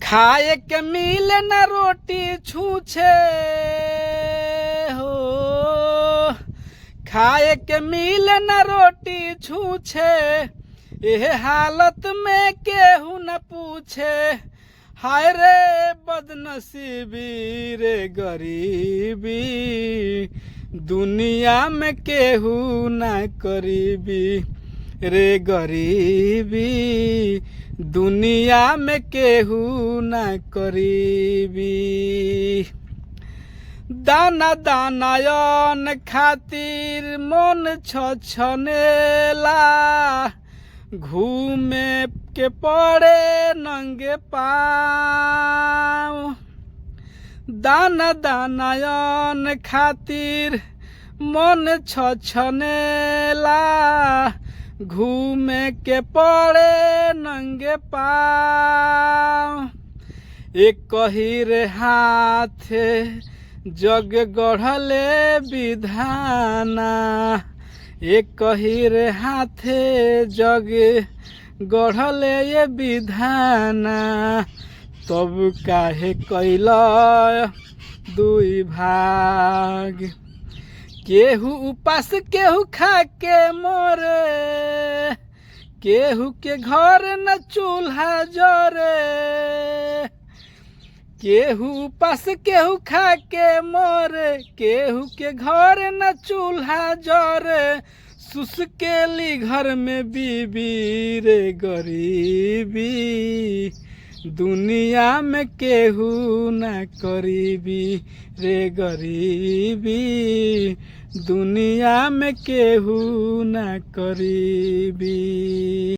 खाए के मिले न रोटी छूछे हो, खाए के मिले न रोटी छूछे, एह हालत में केहू न पूछे। हाय रे बदनसीबी रे गरीबी, दुनिया में केहू न करीबी रे गरीबी, दुनिया में केहू न करीबी। दाना दाना अन्न खातिर मन छछनेला, घूमे के पड़े नंगे पाँव। दाना दाना अन्न खातिर मन छछनेला, घूमे के पड़े नंगे पाँव। एक ही रे हाथ जग गढ़ले विधाना, एक ही रे हाथ जग गढ़ले ये विधाना। तब काहे कैला दुई भाग, केहू उपास केहू खा के मोरे, केहू के घर न चूल्हा जरे। केहू उपास केहू खा के मोरे, केहू के घर न चूल्हा जरे। सुसकेली घर में बीबी रे गरीबी, दुनिया में केहू न करीबी रे गरीबी, दुनिया में केहू न करीबी।